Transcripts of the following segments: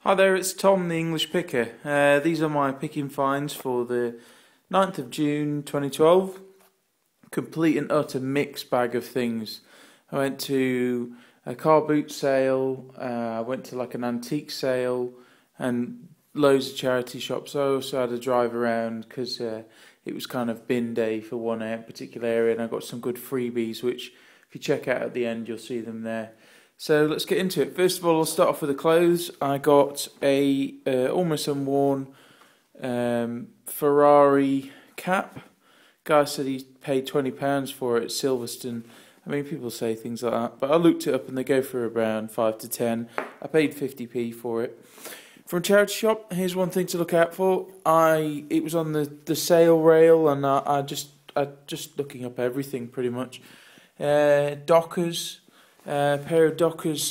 Hi there, it's Tom the English Picker. These are my picking finds for the 9th of June 2012. Complete and utter mixed bag of things. I went to a car boot sale, I went to like an antique sale and loads of charity shops. I also had a drive around because it was kind of bin day for one particular area, and I got some good freebies which if you check out at the end you'll see them there. So let's get into it. First of all, I'll start off with the clothes. I got a almost unworn Ferrari cap. Guy said he paid £20 for it at Silverstone. I mean, people say things like that, but I looked it up and they go for around 5 to 10. I paid 50p for it. From a charity shop, here's one thing to look out for. It was on the sale rail, and I just looking up everything pretty much. Dockers. Pair of Dockers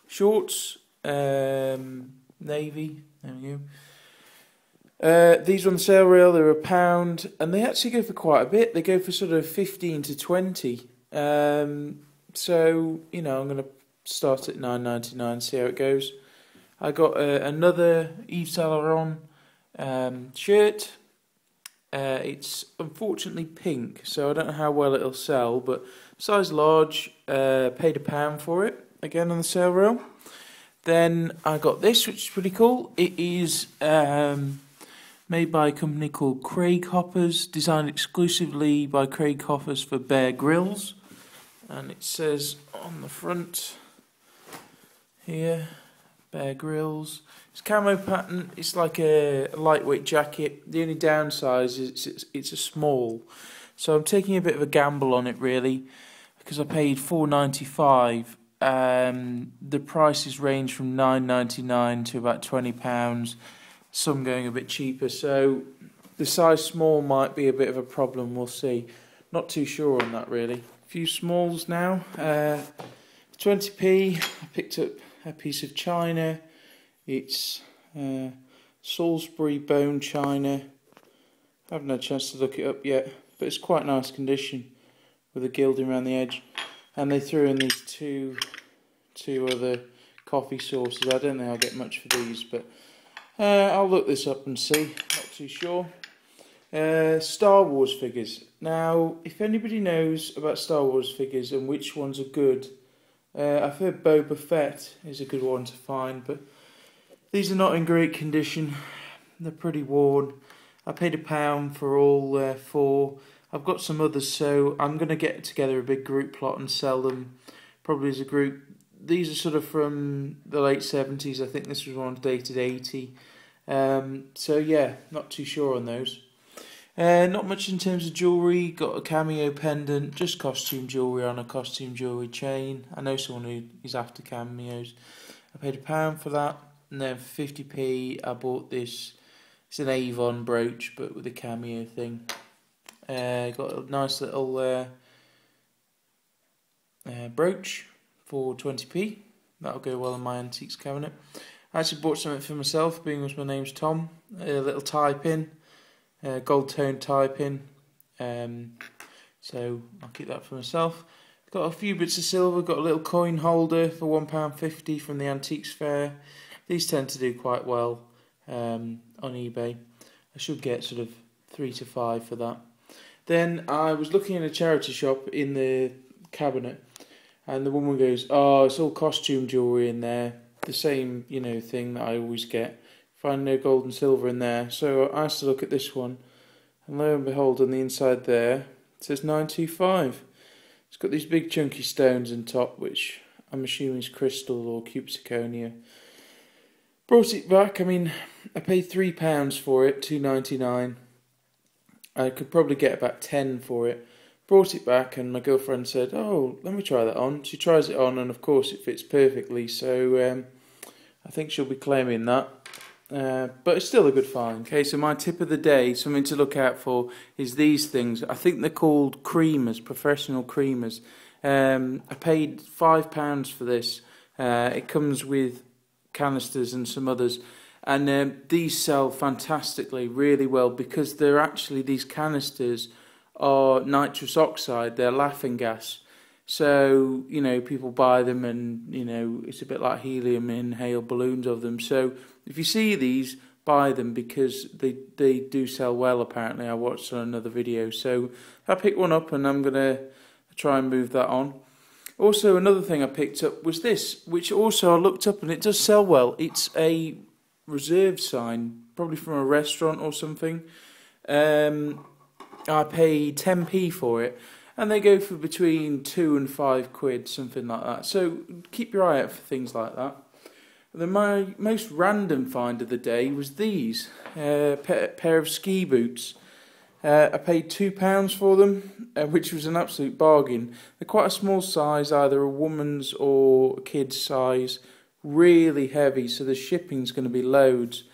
shorts, navy, there we go. These are on the sale rail, they're £1, and they actually go for quite a bit. They go for sort of 15 to 20. So, you know, I'm going to start at £9.99, see how it goes. I got another Yves Saint Laurent shirt. It's unfortunately pink, so I don't know how well it'll sell, but size large, paid £1 for it, again on the sale rail. Then I got this, which is pretty cool. It is made by a company called Craig Hoppers, designed exclusively by Craig Hoppers for Bear Grylls. And it says on the front here, Bear Grylls. It's camo pattern. It's like a lightweight jacket. The only downside is it's a small, so I'm taking a bit of a gamble on it really, because I paid £4.95. The prices range from £9.99 to about £20. Some going a bit cheaper, so the size small might be a bit of a problem. We'll see. Not too sure on that really. A few smalls now. 20p. I picked up a piece of china. It's Salisbury bone china. I haven't had a chance to look it up yet, but it's quite nice condition with a gilding around the edge. And they threw in these two other coffee saucers. I don't think I'll get much for these, but I'll look this up and see. Not too sure. Star Wars figures. Now, if anybody knows about Star Wars figures and which ones are good, I've heard Boba Fett is a good one to find, but these are not in great condition. They're pretty worn. I paid £1 for all four. I've got some others, so I'm going to get together a big group plot and sell them probably as a group. These are sort of from the late 70s. I think this was one dated 80. So yeah, not too sure on those. Not much in terms of jewellery. Got a cameo pendant, just costume jewellery on a costume jewellery chain. I know someone who is after cameos. I paid £1 for that. And then for 50p I bought this. It's an Avon brooch but with a cameo thing. Got a nice little brooch for 20p. That'll go well in my antiques cabinet. I actually bought something for myself, being as my name's Tom. A little tie pin, gold tone tie pin. So I'll keep that for myself. Got a few bits of silver. Got a little coin holder for £1.50 from the antiques fair. These tend to do quite well on eBay. I should get sort of 3 to 5 for that. Then I was looking in a charity shop in the cabinet, and the woman goes, "Oh, it's all costume jewellery in there. The same, you know, thing that I always get. Find no gold and silver in there." So I asked to look at this one, and lo and behold, on the inside there, it says 925. It's got these big chunky stones on top, which I'm assuming is crystal or cube zirconia. Brought it back. I mean, I paid £3 for it, £2.99. I could probably get about 10 for it. Brought it back, and my girlfriend said, "Oh, let me try that on." She tries it on, and of course it fits perfectly. So I think she'll be claiming that. But it's still a good find. Okay, so my tip of the day, something to look out for, is these things. I think they're called creamers, professional creamers. I paid £5 for this. It comes with canisters and some others, and these sell fantastically, really well, because they're actually, these canisters are nitrous oxide, they're laughing gas. So, you know, people buy them and, you know, it's a bit like helium, inhale balloons of them. So if you see these, buy them because they do sell well, apparently. I watched on another video. So I picked one up and I'm going to try and move that on. Also, another thing I picked up was this, which also I looked up and it does sell well. It's a reserve sign, probably from a restaurant or something. I paid 10p for it. And they go for between 2 and 5 quid, something like that. So keep your eye out for things like that. And then my most random find of the day was these pair of ski boots. I paid £2 for them, which was an absolute bargain. They're quite a small size, either a woman's or a kid's size. Really heavy, so the shipping's going to be loads.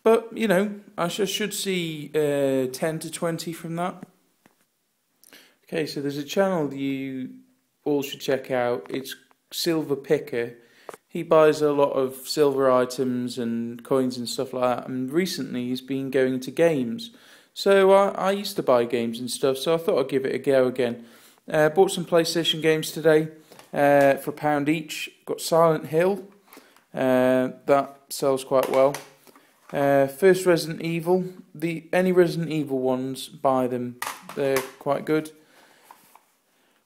But, you know, I should see 10 to 20 from that. Okay, so there's a channel you all should check out. It's Silver Picker. He buys a lot of silver items and coins and stuff like that. And recently he's been going to games. So I used to buy games and stuff, so I thought I'd give it a go again. Bought some PlayStation games today for £1 each. Got Silent Hill. That sells quite well. First Resident Evil. Any Resident Evil ones, buy them. They're quite good.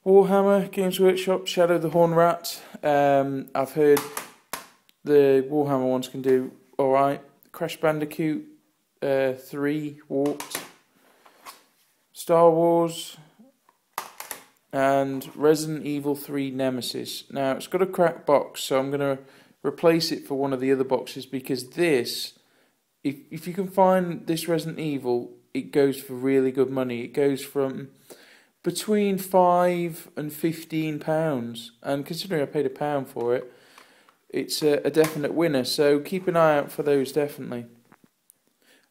Warhammer, Games Workshop, Shadow the Horn Rat. I've heard the Warhammer ones can do alright. Crash Bandicoot 3 Warped. Star Wars. And Resident Evil 3 Nemesis. Now, it's got a cracked box, so I'm going to replace it for one of the other boxes because this, if you can find this Resident Evil, it goes for really good money. It goes from between £5 and £15, and considering I paid £1 for it, it's a definite winner. So keep an eye out for those, definitely.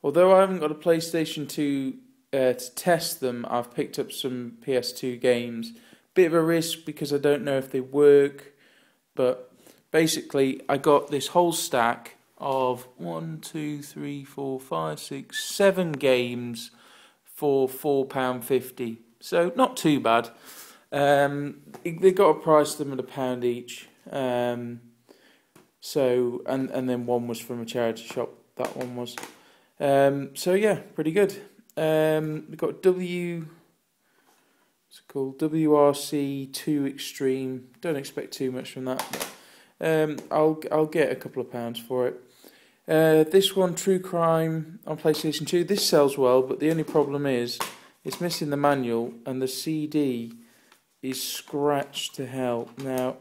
Although I haven't got a PlayStation 2 to test them, I've picked up some ps2 games. Bit of a risk because I don't know if they work, but basically I got this whole stack of 7 games for £4.50. So not too bad. They got a price them at £1 each. So and then one was from a charity shop. That one was. So yeah, pretty good. We got WRC2 Extreme. Don't expect too much from that. But, I'll get a couple of pounds for it. This one, True Crime on PlayStation 2. This sells well, but the only problem is it's missing the manual and the CD is scratched to hell. Now,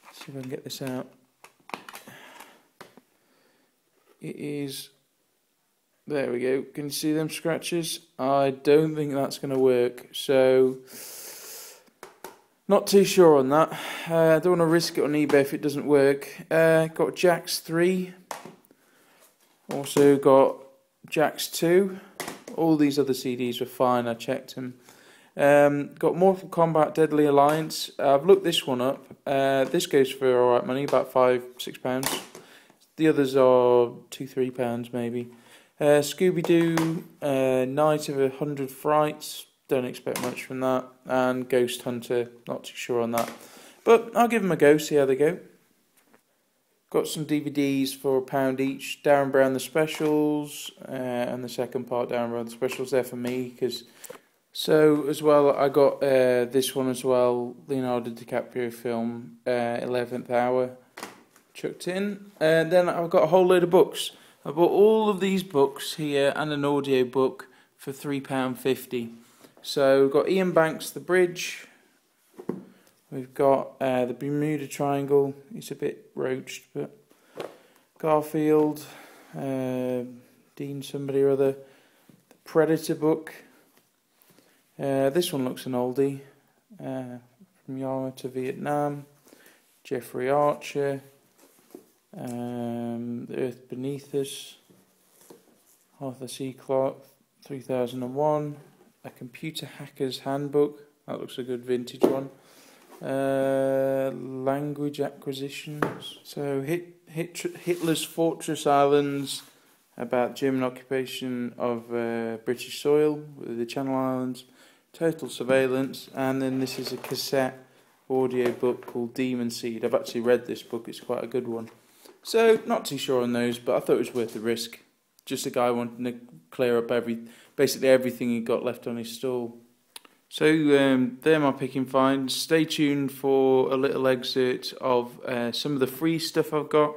let's see if I can get this out. It is. There we go. Can you see them scratches? I don't think that's going to work. So, not too sure on that. I don't want to risk it on eBay if it doesn't work. Got Jax 3. Also got Jax 2. All these other CDs were fine. I checked them. Got Mortal Kombat Deadly Alliance. I've looked this one up. This goes for alright money, about £5-6. The others are £2-3 maybe. Scooby-Doo, Night of 100 Frights, don't expect much from that, and Ghost Hunter, not too sure on that, but I'll give them a go, see how they go. Got some DVDs for £1 each, Darren Brown The Specials, and the second part, Darren Brown The Specials, there for me, so as well, I got this one as well, Leonardo DiCaprio film, 11th Hour, chucked in, and then I've got a whole load of books. I bought all of these books here and an audio book for £3.50. So we've got Ian Banks' The Bridge. We've got the Bermuda Triangle. It's a bit roached, but Garfield, Dean somebody or other. The Predator book. This one looks an oldie. From Yarmouth to Vietnam. Jeffrey Archer. The Earth Beneath Us, Arthur C. Clarke, 3001, A Computer Hacker's Handbook, that looks a good vintage one, Language Acquisitions, so Hitler's Fortress Islands, about German occupation of British soil, the Channel Islands, Total Surveillance, and then this is a cassette audio book called Demon Seed. I've actually read this book, it's quite a good one. So, not too sure on those, but I thought it was worth the risk. Just a guy wanting to clear up basically everything he got left on his stall. So, they're my picking finds. Stay tuned for a little excerpt of some of the free stuff I've got,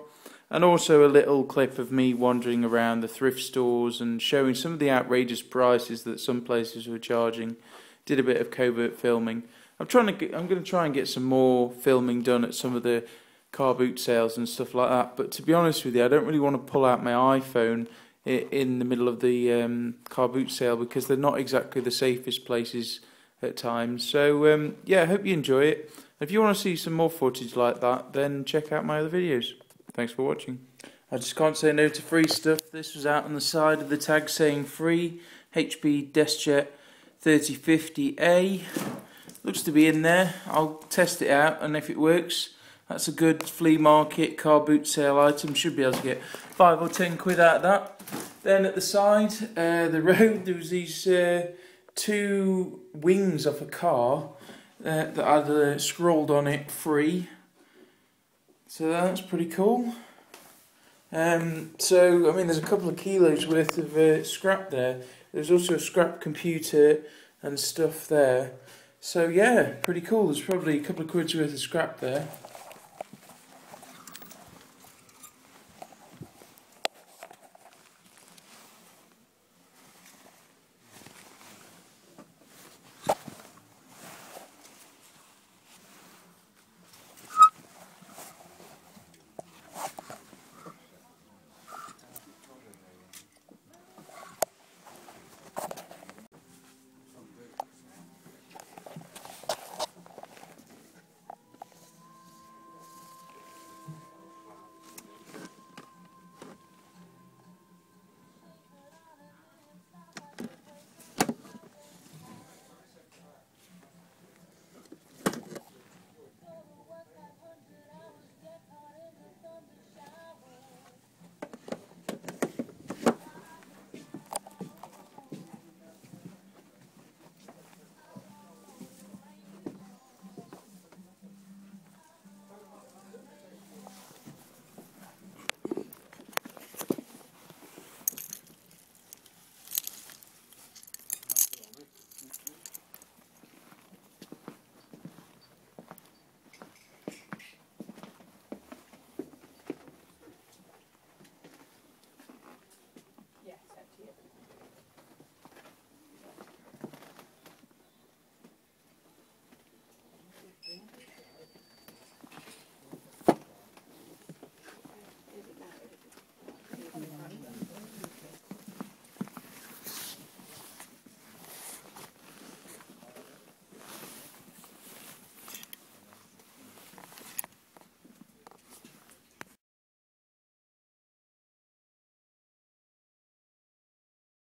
and also a little clip of me wandering around the thrift stores and showing some of the outrageous prices that some places were charging. Did a bit of covert filming. I'm going to try and get some more filming done at some of the car boot sales and stuff like that. But to be honest with you, I don't really want to pull out my iPhone in the middle of the car boot sale, because they're not exactly the safest places at times. So yeah, I hope you enjoy it. If you want to see some more footage like that, then check out my other videos. Thanks for watching. I just can't say no to free stuff. This was out on the side of the tag saying free. HP DeskJet 3050A. Looks to be in there. I'll test it out, and if it works, that's a good flea market car boot sale item. Should be able to get 5 or 10 quid out of that. Then at the side, the road, there was these 2 wings off a car that had scrawled on it free. So that's pretty cool. So I mean, there's a couple of kilos worth of scrap there. There's also a scrap computer and stuff there. So yeah, pretty cool. There's probably a couple of quid's worth of scrap there.